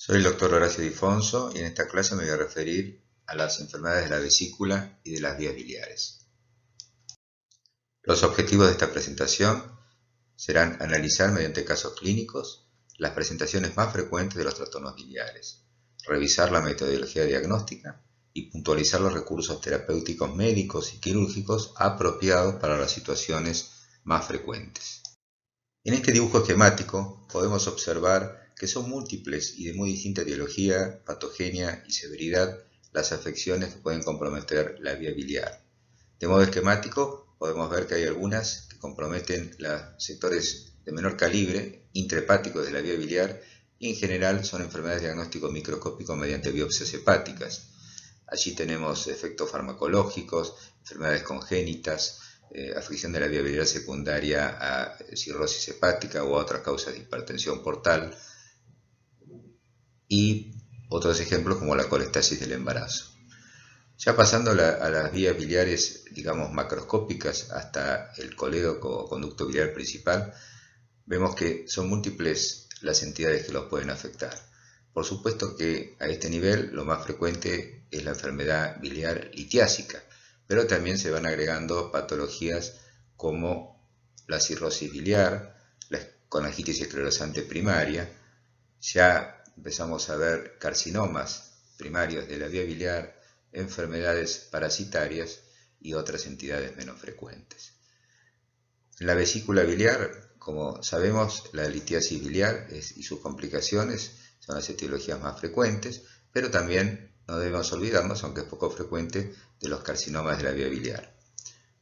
Soy el doctor Horacio Difonso y en esta clase me voy a referir a las enfermedades de la vesícula y de las vías biliares. Los objetivos de esta presentación serán analizar mediante casos clínicos las presentaciones más frecuentes de los trastornos biliares, revisar la metodología diagnóstica y puntualizar los recursos terapéuticos médicos y quirúrgicos apropiados para las situaciones más frecuentes. En este dibujo esquemático podemos observar que son múltiples y de muy distinta etiología, patogenia y severidad las afecciones que pueden comprometer la vía biliar. De modo esquemático podemos ver que hay algunas que comprometen los sectores de menor calibre, intrahepáticos de la vía biliar, y en general son enfermedades de diagnóstico microscópico mediante biopsias hepáticas. Allí tenemos efectos farmacológicos, enfermedades congénitas, afección de la vía biliar secundaria a cirrosis hepática o a otras causas de hipertensión portal, y otros ejemplos como la colestasis del embarazo. Ya pasando a las vías biliares, digamos, macroscópicas hasta el colédoco o conducto biliar principal, vemos que son múltiples las entidades que los pueden afectar. Por supuesto que a este nivel lo más frecuente es la enfermedad biliar litiásica, pero también se van agregando patologías como la cirrosis biliar, la colangitis esclerosante primaria. Ya empezamos a ver carcinomas primarios de la vía biliar, enfermedades parasitarias y otras entidades menos frecuentes. En la vesícula biliar, como sabemos, la litiasis biliar y sus complicaciones son las etiologías más frecuentes, pero también no debemos olvidarnos, aunque es poco frecuente, de los carcinomas de la vía biliar.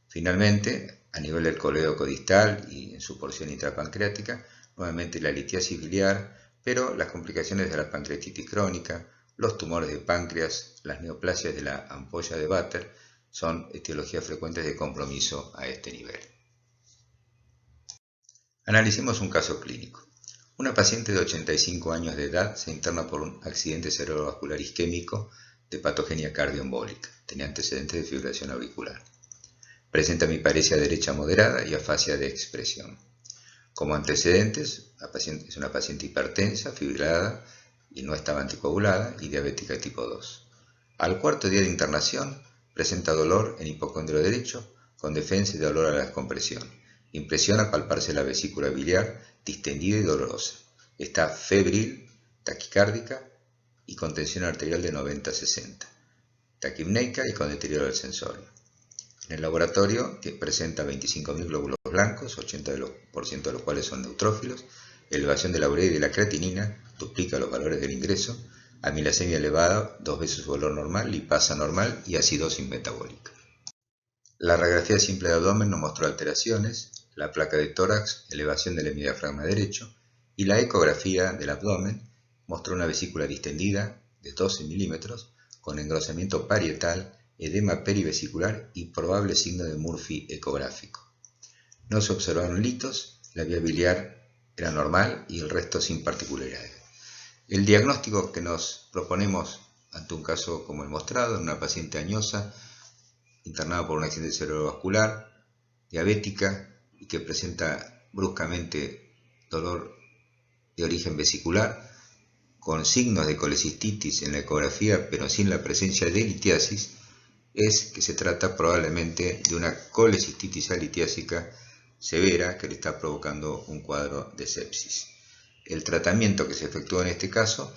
Finalmente, a nivel del colédoco distal y en su porción intrapancreática, nuevamente la litiasis biliar, pero las complicaciones de la pancreatitis crónica, los tumores de páncreas, las neoplasias de la ampolla de Vater son etiologías frecuentes de compromiso a este nivel. Analicemos un caso clínico. Una paciente de 85 años de edad se interna por un accidente cerebrovascular isquémico de patogenia cardioembólica. Tenía antecedentes de fibrilación auricular. Presenta miparesia derecha moderada y afasia de expresión. Como antecedentes, es una paciente hipertensa, fibrilada y no estaba anticoagulada y diabética tipo 2. Al cuarto día de internación, presenta dolor en hipocondrio derecho con defensa y dolor a la descompresión. Impresión al palparse la vesícula biliar distendida y dolorosa. Está febril, taquicárdica y con tensión arterial de 90-60. Taquipneica y con deterioro del sensorio. En el laboratorio, que presenta 25.000 glóbulos blancos, 80% de los cuales son neutrófilos, elevación de la urea y de la creatinina, duplica los valores del ingreso, amilasemia elevada, 2 veces su valor normal, lipasa normal y acidosis metabólica. La radiografía simple de abdomen no mostró alteraciones, la placa de tórax, elevación del hemidiafragma derecho, y la ecografía del abdomen mostró una vesícula distendida de 12 milímetros con engrosamiento parietal, edema perivesicular y probable signo de Murphy ecográfico. No se observaron litos, la vía biliar era normal y el resto sin particularidades. El diagnóstico que nos proponemos ante un caso como el mostrado, en una paciente añosa, internada por un accidente cerebrovascular, diabética y que presenta bruscamente dolor de origen vesicular, con signos de colecistitis en la ecografía pero sin la presencia de litiasis, es que se trata probablemente de una colecistitis alitiásica severa que le está provocando un cuadro de sepsis. El tratamiento que se efectuó en este caso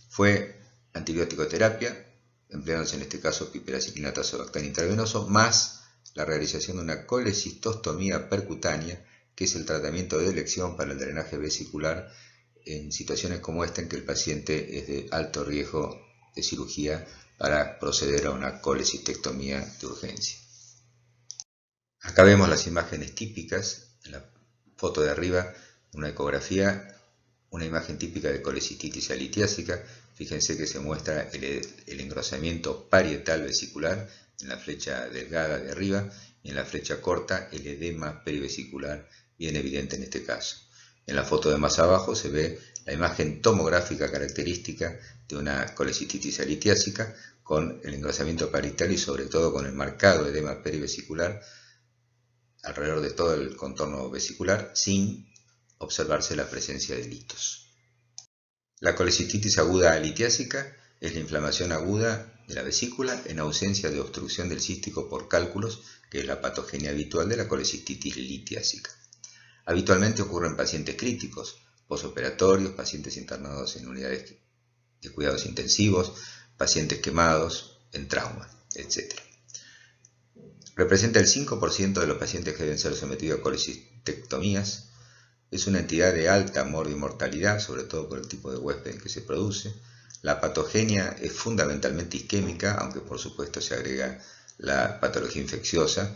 fue antibiótico-terapia, empleándose en este caso piperacillina tazobactam intravenoso, más la realización de una colecistostomía percutánea, que es el tratamiento de elección para el drenaje vesicular en situaciones como esta en que el paciente es de alto riesgo de cirugía para proceder a una colecistectomía de urgencia. Acá vemos las imágenes típicas, en la foto de arriba, una ecografía, una imagen típica de colecistitis alitiásica. Fíjense que se muestra el engrosamiento parietal vesicular en la flecha delgada de arriba y en la flecha corta el edema perivesicular bien evidente en este caso. En la foto de más abajo se ve la imagen tomográfica característica de una colecistitis alitiásica con el engrosamiento parietal y sobre todo con el marcado edema perivesicular alrededor de todo el contorno vesicular sin observarse la presencia de litos. La colecistitis aguda litiásica es la inflamación aguda de la vesícula en ausencia de obstrucción del cístico por cálculos, que es la patogenia habitual de la colecistitis litiásica. Habitualmente ocurre en pacientes críticos, posoperatorios, pacientes internados en unidades de cuidados intensivos, pacientes quemados, en trauma, etc. Representa el 5% de los pacientes que deben ser sometidos a colecistectomías. Es una entidad de alta mortalidad, sobre todo por el tipo de huésped en que se produce. La patogenia es fundamentalmente isquémica, aunque por supuesto se agrega la patología infecciosa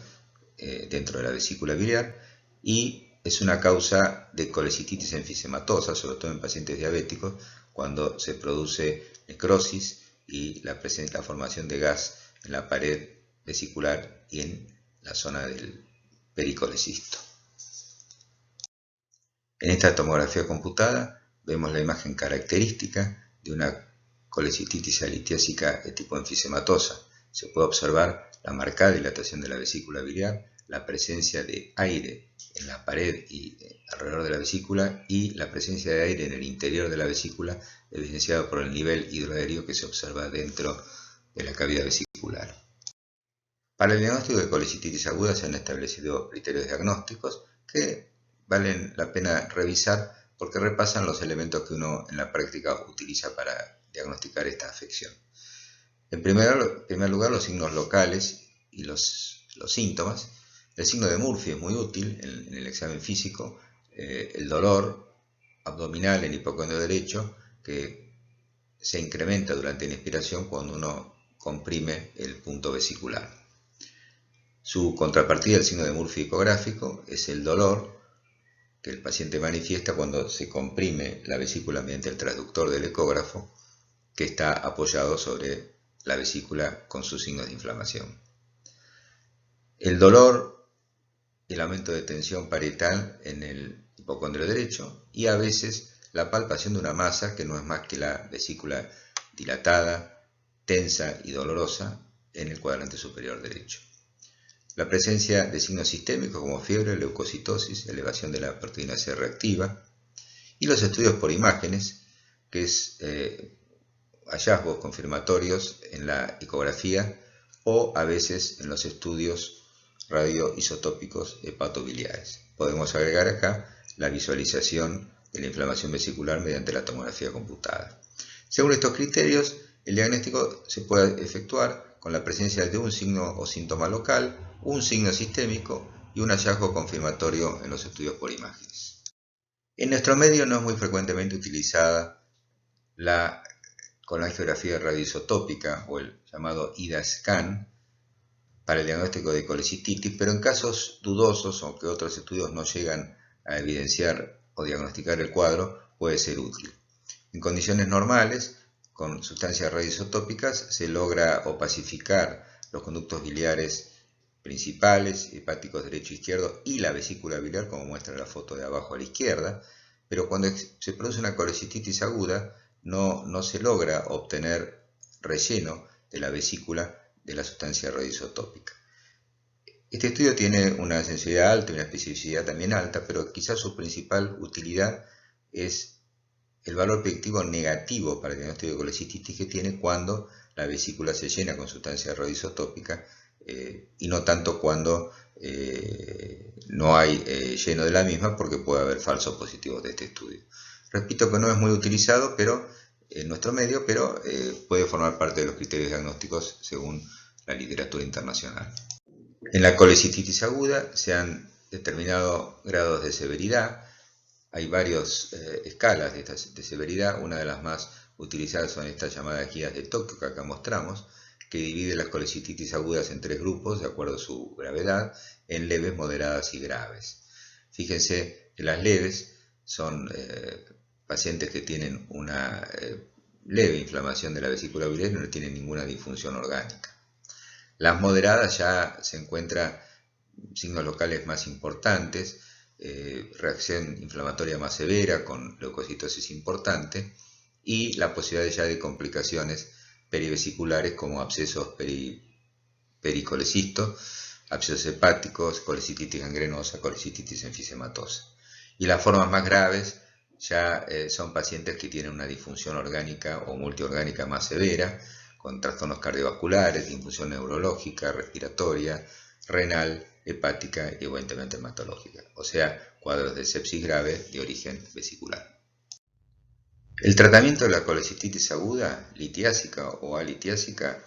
dentro de la vesícula biliar, y es una causa de colecistitis enfisematosa, sobre todo en pacientes diabéticos, cuando se produce necrosis y la formación de gas en la pared vesicular y en la zona del pericolecisto. En esta tomografía computada vemos la imagen característica de una colecistitis litiásica de tipo enfisematosa. Se puede observar la marcada dilatación de la vesícula biliar, la presencia de aire en la pared y alrededor de la vesícula y la presencia de aire en el interior de la vesícula, evidenciado por el nivel hidroaéreo que se observa dentro de la cavidad vesicular. Para el diagnóstico de colecistitis aguda se han establecido criterios diagnósticos que valen la pena revisar porque repasan los elementos que uno en la práctica utiliza para diagnosticar esta afección. En primer lugar, los signos locales y los síntomas. El signo de Murphy es muy útil en el examen físico. El dolor abdominal en hipocondrio derecho, que se incrementa durante la inspiración cuando uno comprime el punto vesicular. Su contrapartida, el signo de Murphy ecográfico, es el dolor que el paciente manifiesta cuando se comprime la vesícula mediante el transductor del ecógrafo, que está apoyado sobre la vesícula con sus signos de inflamación. El dolor, el aumento de tensión parietal en el hipocondrio derecho y a veces la palpación de una masa que no es más que la vesícula dilatada, tensa y dolorosa en el cuadrante superior derecho. La presencia de signos sistémicos como fiebre, leucocitosis, elevación de la proteína C reactiva y los estudios por imágenes, que es hallazgos confirmatorios en la ecografía o a veces en los estudios radioisotópicos hepatobiliares. Podemos agregar acá la visualización de la inflamación vesicular mediante la tomografía computada. Según estos criterios, el diagnóstico se puede efectuar con la presencia de un signo o síntoma local, un signo sistémico y un hallazgo confirmatorio en los estudios por imágenes. En nuestro medio no es muy frecuentemente utilizada la colangiografía radioisotópica o el llamado IDA-scan para el diagnóstico de colecistitis, pero en casos dudosos o que otros estudios no llegan a evidenciar o diagnosticar el cuadro, puede ser útil. En condiciones normales, con sustancias radioisotópicas se logra opacificar los conductos biliares principales, hepáticos derecho e izquierdo y la vesícula biliar, como muestra la foto de abajo a la izquierda, pero cuando se produce una colecistitis aguda no se logra obtener relleno de la vesícula de la sustancia radioisotópica. Este estudio tiene una sensibilidad alta y una especificidad también alta, pero quizás su principal utilidad es el valor predictivo negativo para el diagnóstico de colecistitis que tiene cuando la vesícula se llena con sustancia radioisotópica y no tanto cuando no hay lleno de la misma, porque puede haber falsos positivos de este estudio. Repito que no es muy utilizado en nuestro medio, pero puede formar parte de los criterios diagnósticos según la literatura internacional. En la colecistitis aguda se han determinado grados de severidad. Hay varias escalas de severidad. Una de las más utilizadas son estas llamadas guías de Tokio que acá mostramos, que divide las colecistitis agudas en 3 grupos de acuerdo a su gravedad, en leves, moderadas y graves. Fíjense que las leves son pacientes que tienen una leve inflamación de la vesícula biliar y no tienen ninguna disfunción orgánica. Las moderadas ya se encuentran signos locales más importantes, reacción inflamatoria más severa con leucocitosis importante y la posibilidad ya de complicaciones perivesiculares como abscesos pericolecistos, abscesos hepáticos, colecistitis gangrenosa, colecistitis enfisematosa. Y las formas más graves ya son pacientes que tienen una disfunción orgánica o multiorgánica más severa, con trastornos cardiovasculares, disfunción neurológica, respiratoria, renal, hepática y evidentemente hematológica, o sea, cuadros de sepsis grave de origen vesicular. El tratamiento de la colecistitis aguda, litiásica o alitiásica,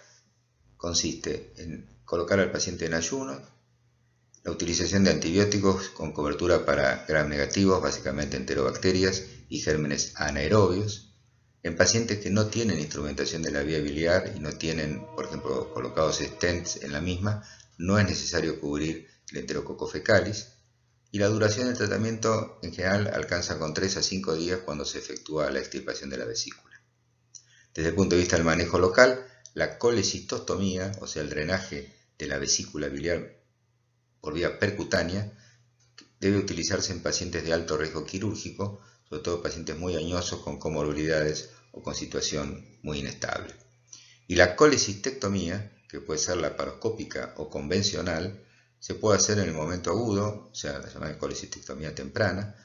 consiste en colocar al paciente en ayuno, la utilización de antibióticos con cobertura para gram negativos, básicamente enterobacterias y gérmenes anaerobios, en pacientes que no tienen instrumentación de la vía biliar y no tienen, por ejemplo, colocados stents en la misma, no es necesario cubrir el enterococo fecalis, y la duración del tratamiento en general alcanza con 3 a 5 días cuando se efectúa la extirpación de la vesícula. Desde el punto de vista del manejo local, la colecistostomía, o sea el drenaje de la vesícula biliar por vía percutánea, debe utilizarse en pacientes de alto riesgo quirúrgico, sobre todo pacientes muy añosos con comorbilidades o con situación muy inestable. Y la colecistectomía, que puede ser laparoscópica o convencional, se puede hacer en el momento agudo, o sea, la llamada colecistectomía temprana,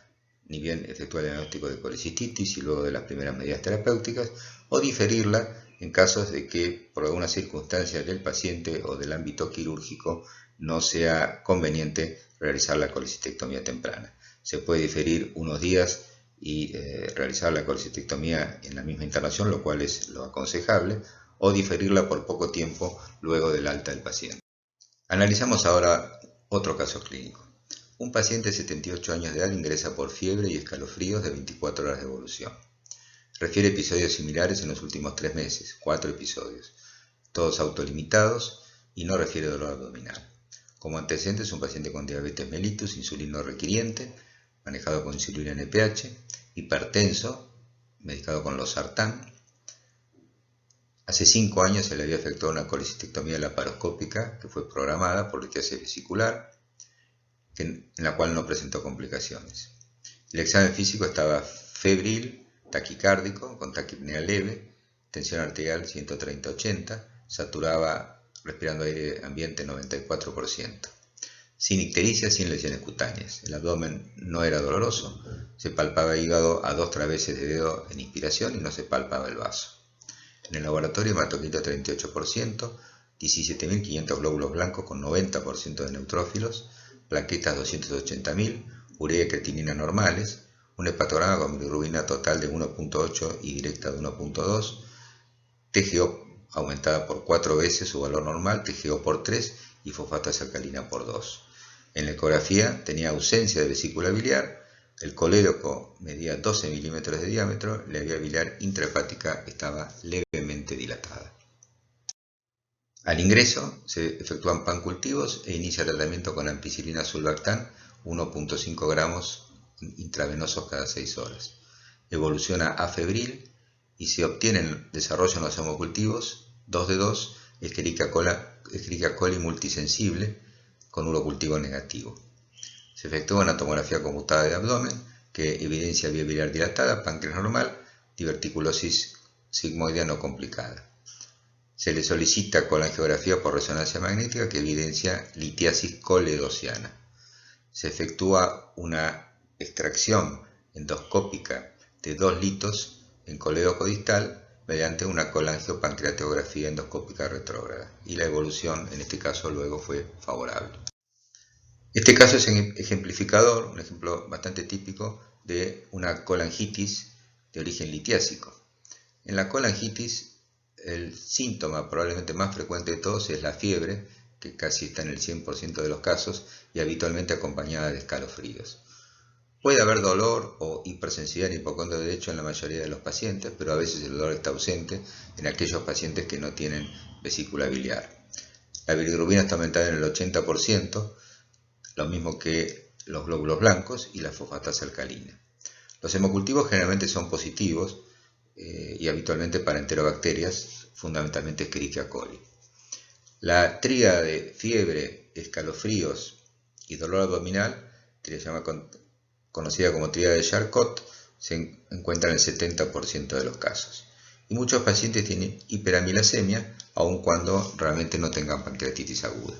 ni bien efectuar el diagnóstico de colecistitis y luego de las primeras medidas terapéuticas, o diferirla en casos de que por alguna circunstancia del paciente o del ámbito quirúrgico no sea conveniente realizar la colecistectomía temprana. Se puede diferir unos días y realizar la colecistectomía en la misma internación, lo cual es lo aconsejable, o diferirla por poco tiempo luego del alta del paciente. Analizamos ahora otro caso clínico. Un paciente de 78 años de edad ingresa por fiebre y escalofríos de 24 horas de evolución. Refiere episodios similares en los últimos 3 meses, 4 episodios, todos autolimitados y no refiere dolor abdominal. Como antecedente es un paciente con diabetes mellitus, insulino requiriente, manejado con insulina NPH, hipertenso, medicado con losartán. Hace 5 años se le había efectuado una colecistectomía laparoscópica que fue programada por litiasis vesicular, en la cual no presentó complicaciones. El examen físico estaba febril, taquicárdico, con taquipnea leve, tensión arterial 130-80, saturaba respirando aire ambiente 94%. Sin ictericia, sin lesiones cutáneas. El abdomen no era doloroso, se palpaba el hígado a 2 traveses de dedo en inspiración y no se palpaba el vaso. En el laboratorio hematocrito 38%, 17.500 glóbulos blancos con 90% de neutrófilos, plaquetas 280.000, urea y creatinina normales, un hepatograma con bilirrubina total de 1.8 y directa de 1.2, TGO aumentada por 4 veces su valor normal, TGO por 3 y fosfatasa alcalina por 2. En la ecografía tenía ausencia de vesícula biliar, el colédoco medía 12 milímetros de diámetro, la vía biliar intrahepática estaba levemente dilatada. Al ingreso se efectúan pancultivos e inicia tratamiento con ampicilina sulbactam 1.5 gramos intravenosos cada 6 horas. Evoluciona a febril y se obtienen desarrollo en los hemocultivos 2 de 2, Escherichia coli multisensible con urocultivo negativo. Se efectúa una tomografía computada de abdomen que evidencia vía biliar dilatada, páncreas normal, diverticulosis sigmoidea no complicada. Se le solicita colangiografía por resonancia magnética que evidencia litiasis coledociana. Se efectúa una extracción endoscópica de 2 litos en colédoco distal mediante una colangiopancreatografía endoscópica retrógrada y la evolución en este caso luego fue favorable. Este caso es ejemplificador, un ejemplo bastante típico de una colangitis de origen litiásico. En la colangitis, el síntoma probablemente más frecuente de todos es la fiebre, que casi está en el 100% de los casos y habitualmente acompañada de escalofríos. Puede haber dolor o hipersensibilidad en hipocondrio derecho en la mayoría de los pacientes, pero a veces el dolor está ausente en aquellos pacientes que no tienen vesícula biliar. La bilirrubina está aumentada en el 80%, lo mismo que los glóbulos blancos y la fosfatasa alcalina. Los hemocultivos generalmente son positivos y habitualmente para enterobacterias, fundamentalmente Escherichia coli. La tríada de fiebre, escalofríos y dolor abdominal, que se llama conocida como tríada de Charcot, se encuentra en el 70% de los casos. Y muchos pacientes tienen hiperamilasemia, aun cuando realmente no tengan pancreatitis aguda.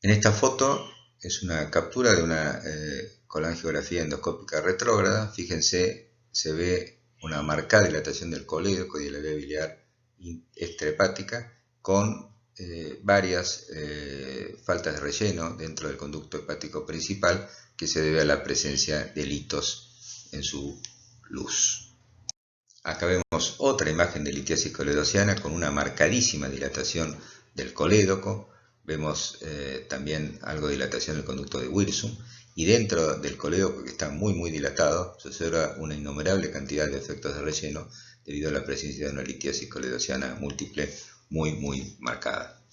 En esta foto es una captura de una colangiografía endoscópica retrógrada, fíjense, se ve una marcada dilatación del colédoco y de la vía biliar extrahepática con varias faltas de relleno dentro del conducto hepático principal, que se debe a la presencia de litos en su luz. Acá vemos otra imagen de litiasis coledociana con una marcadísima dilatación del colédoco. Vemos también algo de dilatación del conducto de Wirsum, y dentro del colédoco, que está muy dilatado, se observa una innumerable cantidad de efectos de relleno debido a la presencia de una litiasis coledociana múltiple muy marcada.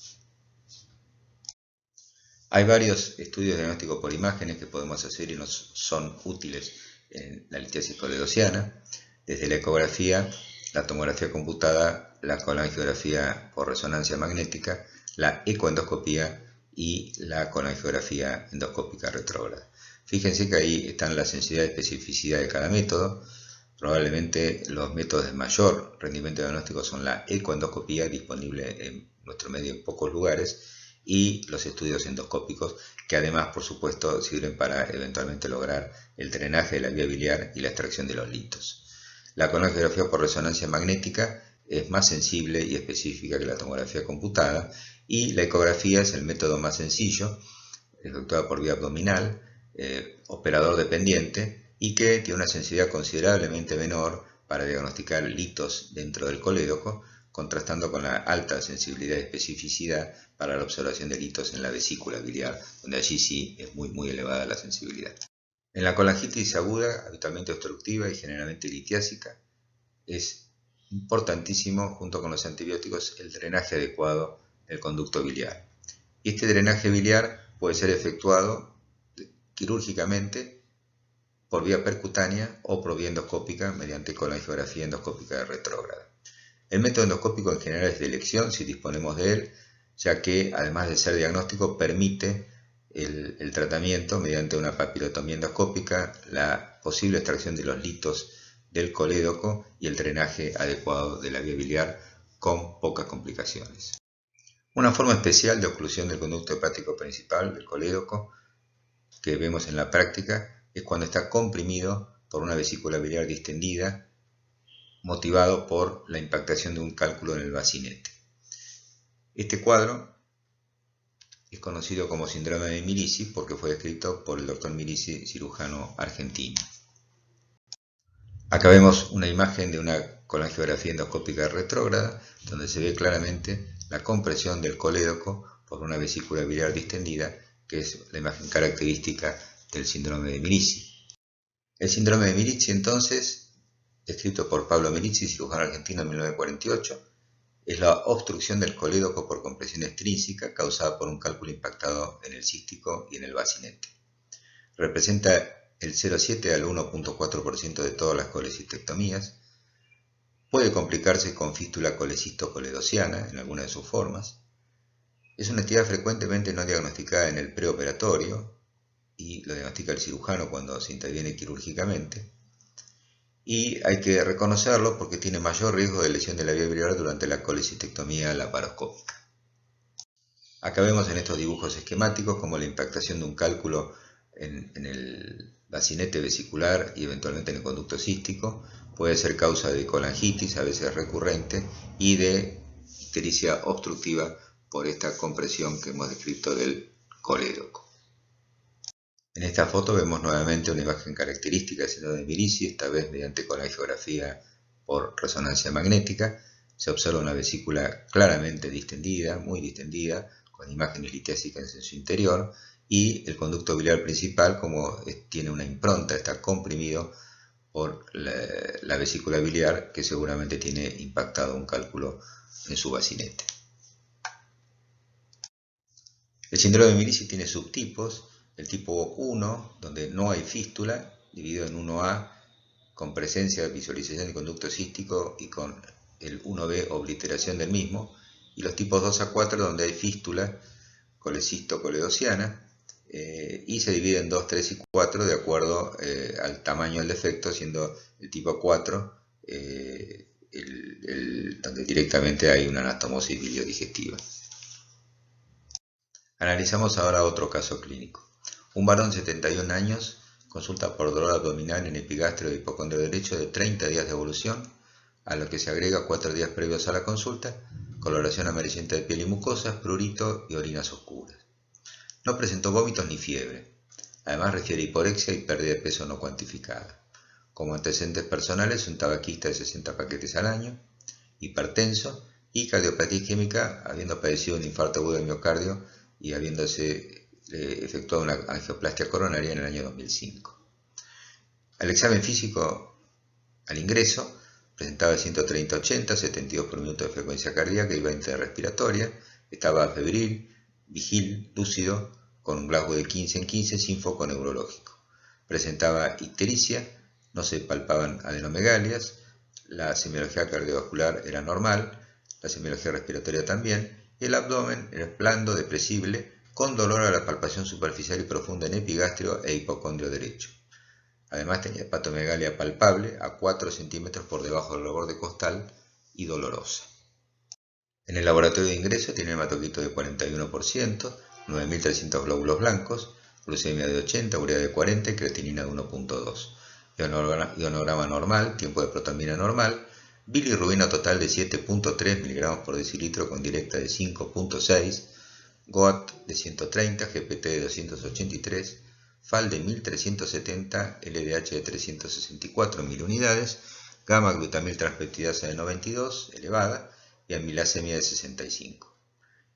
Hay varios estudios de diagnóstico por imágenes que podemos hacer y nos son útiles en la litiasis coledociana, desde la ecografía, la tomografía computada, la colangiografía por resonancia magnética, la ecoendoscopía y la colangiografía endoscópica retrógrada. Fíjense que ahí están la sensibilidad y especificidad de cada método. Probablemente los métodos de mayor rendimiento diagnóstico son la ecoendoscopía, disponible en nuestro medio en pocos lugares, y los estudios endoscópicos, que además, por supuesto, sirven para eventualmente lograr el drenaje de la vía biliar y la extracción de los litos. La colangiografía por resonancia magnética es más sensible y específica que la tomografía computada, y la ecografía es el método más sencillo, efectuada por vía abdominal, operador dependiente, y que tiene una sensibilidad considerablemente menor para diagnosticar litos dentro del colédoco, contrastando con la alta sensibilidad y especificidad para la observación de litos en la vesícula biliar, donde allí sí es muy elevada la sensibilidad. En la colangitis aguda, habitualmente obstructiva y generalmente litiásica, es importantísimo, junto con los antibióticos, el drenaje adecuado del conducto biliar. Y este drenaje biliar puede ser efectuado quirúrgicamente, por vía percutánea o por vía endoscópica mediante colangiografía endoscópica retrógrada. El método endoscópico en general es de elección si disponemos de él, ya que además de ser diagnóstico permite el tratamiento mediante una papilotomía endoscópica, la posible extracción de los litos del colédoco y el drenaje adecuado de la vía biliar con pocas complicaciones. Una forma especial de oclusión del conducto hepático principal del colédoco que vemos en la práctica es cuando está comprimido por una vesícula biliar distendida, motivado por la impactación de un cálculo en el bacinete. Este cuadro es conocido como síndrome de Mirici porque fue descrito por el doctor Mirici, cirujano argentino. Acá vemos una imagen de una colangiografía endoscópica retrógrada, donde se ve claramente la compresión del colédoco por una vesícula biliar distendida, que es la imagen característica del síndrome de Mirici. El síndrome de Mirici, entonces, descrito por Pablo Mirici, cirujano argentino en 1948, es la obstrucción del colédoco por compresión extrínseca causada por un cálculo impactado en el cístico y en el bacinete. Representa el 0,7 al 1,4% de todas las colecistectomías. Puede complicarse con fístula colecisto-coledociana en alguna de sus formas. Es una entidad frecuentemente no diagnosticada en el preoperatorio y lo diagnostica el cirujano cuando se interviene quirúrgicamente. Y hay que reconocerlo porque tiene mayor riesgo de lesión de la vía biliar durante la colecistectomía laparoscópica. Acá vemos en estos dibujos esquemáticos como la impactación de un cálculo en el bacinete vesicular y eventualmente en el conducto cístico puede ser causa de colangitis, a veces recurrente, y de ictericia obstructiva por esta compresión que hemos descrito del colédoco. En esta foto vemos nuevamente una imagen característica del síndrome de Mirici, esta vez mediante colangiografía por resonancia magnética. Se observa una vesícula claramente distendida, muy distendida, con imágenes litiásicas en su interior, y el conducto biliar principal, como tiene una impronta, está comprimido por la vesícula biliar, que seguramente tiene impactado un cálculo en su bacinete. El síndrome de Mirici tiene subtipos. El tipo 1, donde no hay fístula, dividido en 1A, con presencia de visualización del conducto cístico y con el 1B, obliteración del mismo, y los tipos 2 a 4, donde hay fístula colecisto-coledociana, y se divide en 2, 3 y 4 de acuerdo al tamaño del defecto, siendo el tipo 4 donde directamente hay una anastomosis biliodigestiva. Analizamos ahora otro caso clínico. Un varón de 71 años consulta por dolor abdominal en epigastrio de hipocondrio derecho de 30 días de evolución, a lo que se agrega 4 días previos a la consulta, coloración amarillenta de piel y mucosas, prurito y orinas oscuras. No presentó vómitos ni fiebre. Además refiere hiporexia y pérdida de peso no cuantificada. Como antecedentes personales, un tabaquista de 60 paquetes al año, hipertenso y cardiopatía isquémica, habiendo padecido un infarto agudo de miocardio y habiéndose efectuado una angioplastia coronaria en el año 2005. Al examen físico, al ingreso, presentaba 130-80, 72 por minuto de frecuencia cardíaca y 20 de respiratoria, estaba febril, vigil, lúcido, con un Glasgow de 15 en 15 sin foco neurológico. Presentaba ictericia, no se palpaban adenomegalias, la semiología cardiovascular era normal, la semiología respiratoria también, y el abdomen era blando, depresible, con dolor a la palpación superficial y profunda en epigastrio e hipocondrio derecho. Además tenía hepatomegalia palpable a 4 centímetros por debajo del borde costal y dolorosa. En el laboratorio de ingreso tiene hematocrito de 41%, 9.300 glóbulos blancos, glucemia de 80, urea de 40 y creatinina de 1.2. Ionograma normal, tiempo de protonvía normal, bilirrubina total de 7.3 mg por decilitro con directa de 5.6, GOAT de 130, GPT de 283, FAL de 1370, LDH de 364 unidades, gamma glutamil transpeptidasa de 92, elevada, y amilasemia de 65.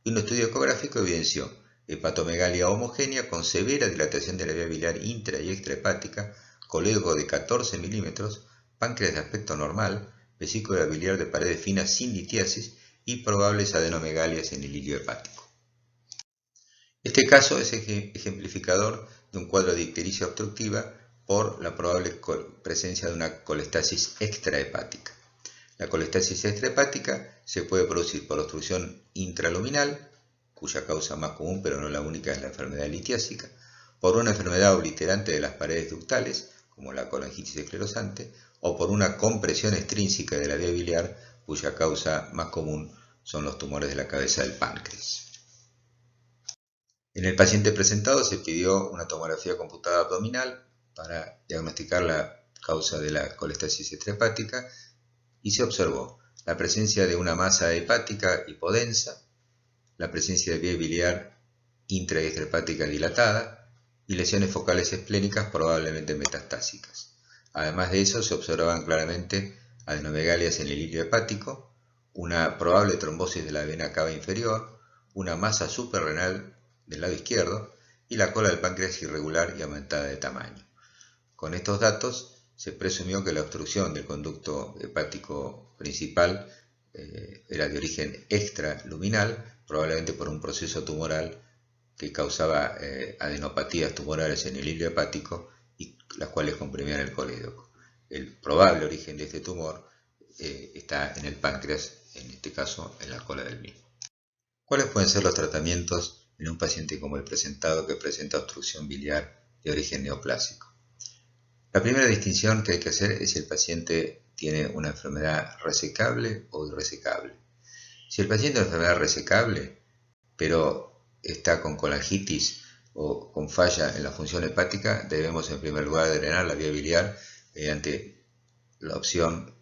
Y un estudio ecográfico evidenció hepatomegalia homogénea con severa dilatación de la vía biliar intra y extrahepática, colédoco de 14 milímetros, páncreas de aspecto normal, vesícula biliar de paredes finas sin litiasis y probables adenomegalias en el hilio hepático. Este caso es ejemplificador de un cuadro de ictericia obstructiva por la probable presencia de una colestasis extrahepática. La colestasis extrahepática se puede producir por obstrucción intraluminal, cuya causa más común pero no la única es la enfermedad litiásica, por una enfermedad obliterante de las paredes ductales, como la colangitis esclerosante, o por una compresión extrínseca de la vía biliar, cuya causa más común son los tumores de la cabeza del páncreas. En el paciente presentado se pidió una tomografía computada abdominal para diagnosticar la causa de la colestasis extrahepática y se observó la presencia de una masa hepática hipodensa, la presencia de vía biliar intra y extrahepática dilatada y lesiones focales esplénicas probablemente metastásicas. Además de eso se observaban claramente adenomegalias en el hilio hepático, una probable trombosis de la vena cava inferior, una masa suprarrenal del lado izquierdo y la cola del páncreas irregular y aumentada de tamaño. Con estos datos se presumió que la obstrucción del conducto hepático principal era de origen extraluminal, probablemente por un proceso tumoral que causaba adenopatías tumorales en el hilio hepático y las cuales comprimían el colédoco. El probable origen de este tumor está en el páncreas, en este caso en la cola del mismo. ¿Cuáles pueden ser los tratamientos en un paciente como el presentado que presenta obstrucción biliar de origen neoplásico? La primera distinción que hay que hacer es si el paciente tiene una enfermedad resecable o irresecable. Si el paciente tiene una enfermedad resecable, pero está con colangitis o con falla en la función hepática, debemos en primer lugar drenar la vía biliar mediante la opción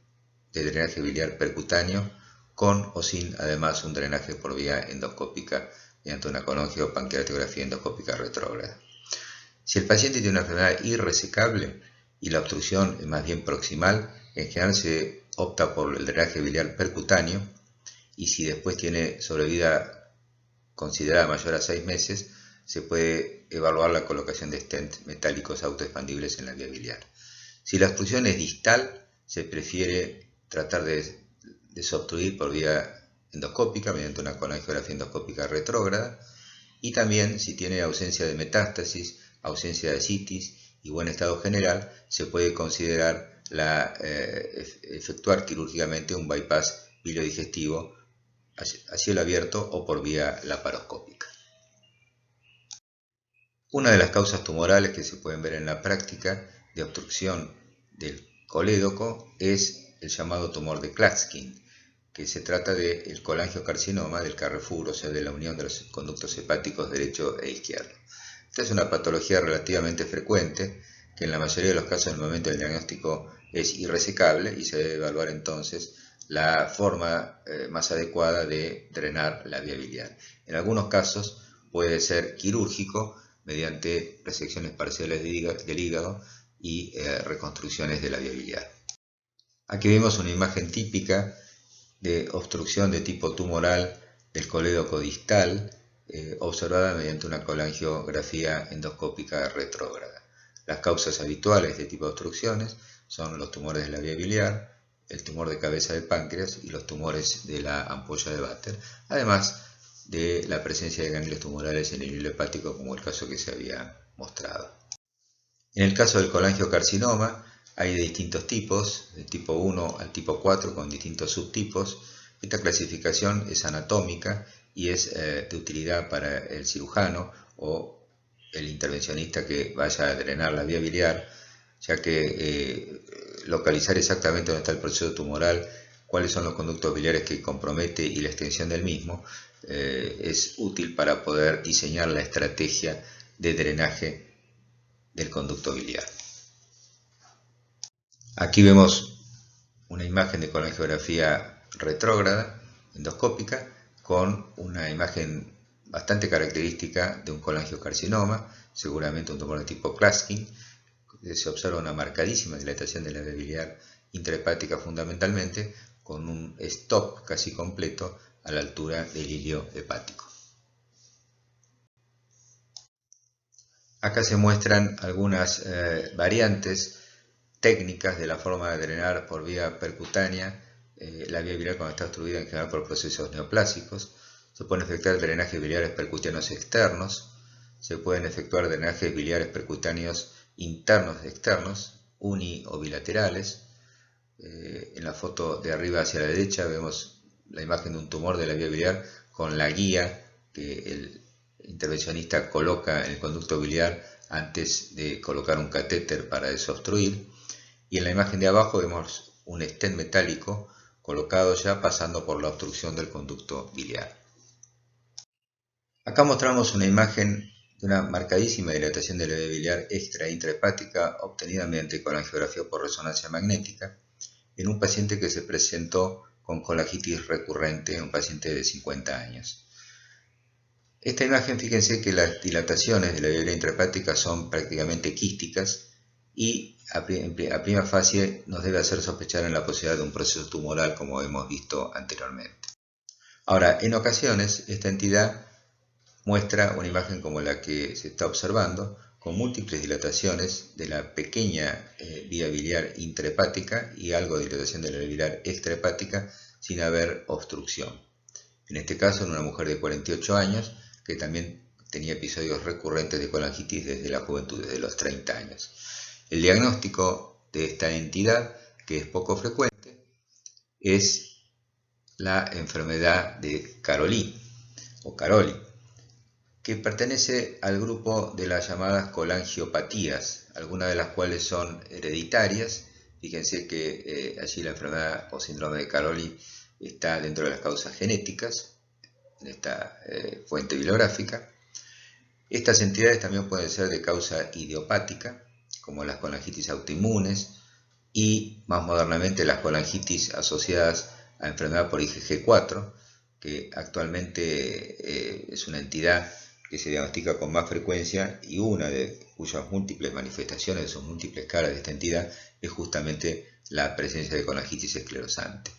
de drenaje biliar percutáneo, con o sin además un drenaje por vía endoscópica mediante una colangio o pancreatografía endoscópica retrógrada. Si el paciente tiene una enfermedad irresecable y la obstrucción es más bien proximal, en general se opta por el drenaje biliar percutáneo, y si después tiene sobrevida considerada mayor a 6 meses, se puede evaluar la colocación de stents metálicos autoexpandibles en la vía biliar. Si la obstrucción es distal, se prefiere tratar de desobstruir por vía endoscópica mediante una colangiografía endoscópica retrógrada, y también si tiene ausencia de metástasis, ausencia de ascitis y buen estado general, se puede considerar efectuar quirúrgicamente un bypass biliodigestivo a cielo abierto o por vía laparoscópica. Una de las causas tumorales que se pueden ver en la práctica de obstrucción del colédoco es el llamado tumor de Klatskin, que se trata del colangiocarcinoma del Carrefour, o sea, de la unión de los conductos hepáticos derecho e izquierdo. Esta es una patología relativamente frecuente que en la mayoría de los casos el momento del diagnóstico es irresecable y se debe evaluar entonces la forma más adecuada de drenar la vía biliar. En algunos casos puede ser quirúrgico mediante resecciones parciales del hígado y reconstrucciones de la vía biliar. Aquí vemos una imagen típica de obstrucción de tipo tumoral del colédoco distal, observada mediante una colangiografía endoscópica retrógrada. Las causas habituales de tipo de obstrucciones son los tumores de la vía biliar, el tumor de cabeza del páncreas y los tumores de la ampolla de Batter, además de la presencia de ganglios tumorales en el hilo hepático, como el caso que se había mostrado. En el caso del colangiocarcinoma, hay de distintos tipos, del tipo 1 al tipo 4 con distintos subtipos. Esta clasificación es anatómica y es de utilidad para el cirujano o el intervencionista que vaya a drenar la vía biliar, ya que localizar exactamente dónde está el proceso tumoral, cuáles son los conductos biliares que compromete y la extensión del mismo, es útil para poder diseñar la estrategia de drenaje del conducto biliar. Aquí vemos una imagen de colangiografía retrógrada, endoscópica, con una imagen bastante característica de un colangiocarcinoma, seguramente un tumor de tipo Klatskin. Se observa una marcadísima dilatación de la vía biliar intrahepática fundamentalmente, con un stop casi completo a la altura del hilio hepático. Acá se muestran algunas variantes técnicas de la forma de drenar por vía percutánea la vía biliar cuando está obstruida en general por procesos neoplásicos. Se pueden efectuar drenajes biliares percutáneos externos, se pueden efectuar drenajes biliares percutáneos internos y externos, uni o bilaterales. En la foto de arriba hacia la derecha vemos la imagen de un tumor de la vía biliar con la guía que el intervencionista coloca en el conducto biliar antes de colocar un catéter para desobstruir. Y en la imagen de abajo vemos un stent metálico colocado ya pasando por la obstrucción del conducto biliar. Acá mostramos una imagen de una marcadísima dilatación de la vía biliar extra e intrahepática obtenida mediante colangiografía por resonancia magnética en un paciente que se presentó con colangitis recurrente, un paciente de 50 años. Esta imagen, fíjense que las dilataciones de la vía biliar intrahepática son prácticamente quísticas y a prima facie nos debe hacer sospechar en la posibilidad de un proceso tumoral como hemos visto anteriormente. Ahora, en ocasiones esta entidad muestra una imagen como la que se está observando, con múltiples dilataciones de la pequeña vía biliar intrahepática y algo de dilatación de la vía biliar extrahepática sin haber obstrucción. En este caso, en una mujer de 48 años que también tenía episodios recurrentes de colangitis desde la juventud, desde los 30 años. El diagnóstico de esta entidad, que es poco frecuente, es la enfermedad de Caroli o Caroli, que pertenece al grupo de las llamadas colangiopatías, algunas de las cuales son hereditarias. Fíjense que allí la enfermedad o síndrome de Caroli está dentro de las causas genéticas, en esta fuente bibliográfica. Estas entidades también pueden ser de causa idiopática, como las colangitis autoinmunes y, más modernamente, las colangitis asociadas a enfermedad por IgG4, que actualmente es una entidad que se diagnostica con más frecuencia y una de cuyas múltiples manifestaciones, de sus múltiples caras de esta entidad, es justamente la presencia de colangitis esclerosante.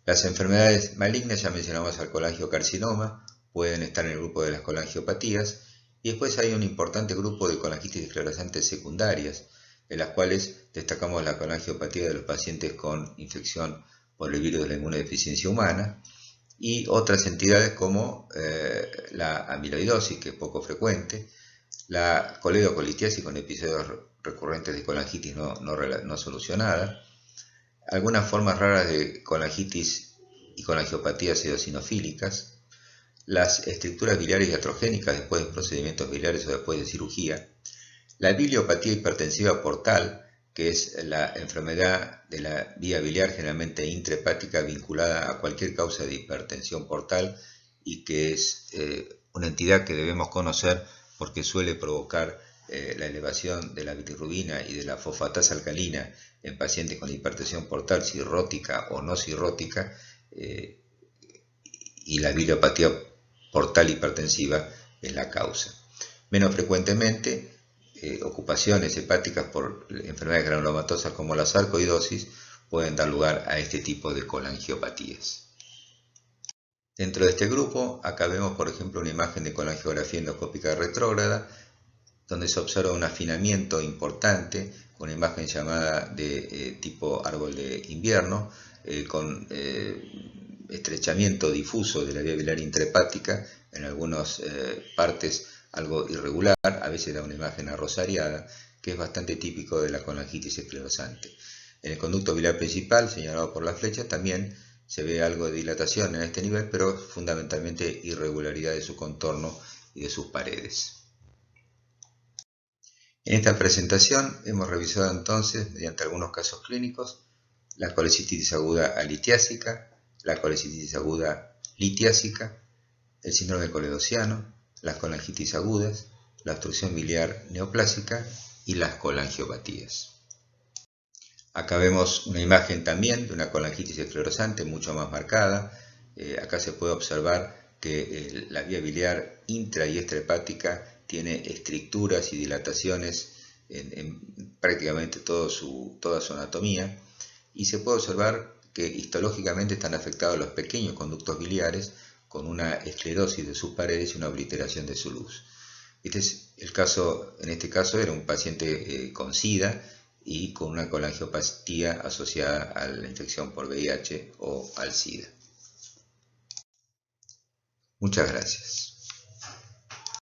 Las enfermedades malignas, ya mencionamos al colangiocarcinoma, pueden estar en el grupo de las colangiopatías, y después hay un importante grupo de colangitis esclerosantes secundarias, en las cuales destacamos la colangiopatía de los pacientes con infección por el virus de la inmunodeficiencia humana, y otras entidades como la amiloidosis, que es poco frecuente, la coledocolitiasis con episodios recurrentes de colangitis no solucionada, algunas formas raras de colangitis y colangiopatías eosinofílicas, las estructuras biliares iatrogénicas después de procedimientos biliares o después de cirugía, la biliopatía hipertensiva portal, que es la enfermedad de la vía biliar generalmente intrahepática vinculada a cualquier causa de hipertensión portal y que es una entidad que debemos conocer porque suele provocar la elevación de la bilirrubina y de la fosfatasa alcalina en pacientes con hipertensión portal cirrótica o no cirrótica y la biliopatía portal hipertensiva es la causa. Menos frecuentemente, ocupaciones hepáticas por enfermedades granulomatosas como la sarcoidosis pueden dar lugar a este tipo de colangiopatías. Dentro de este grupo, acá vemos por ejemplo una imagen de colangiografía endoscópica retrógrada, donde se observa un afinamiento importante, una imagen llamada de tipo árbol de invierno, con estrechamiento difuso de la vía biliar intrahepática, en algunas partes algo irregular, a veces da una imagen arrosariada, que es bastante típico de la colangitis esclerosante. En el conducto biliar principal, señalado por la flecha, también se ve algo de dilatación en este nivel, pero fundamentalmente irregularidad de su contorno y de sus paredes. En esta presentación hemos revisado entonces, mediante algunos casos clínicos, la colecistitis aguda alitiásica, la colecistitis aguda litiásica, el síndrome coledociano, las colangitis agudas, la obstrucción biliar neoplásica y las colangiopatías. Acá vemos una imagen también de una colangitis esclerosante mucho más marcada. Acá se puede observar que la vía biliar intra y extrahepática tiene estricturas y dilataciones en prácticamente toda su anatomía, y se puede observar que histológicamente están afectados los pequeños conductos biliares con una esclerosis de sus paredes y una obliteración de su luz. En este caso era un paciente con SIDA y con una colangiopatía asociada a la infección por VIH o al SIDA. Muchas gracias.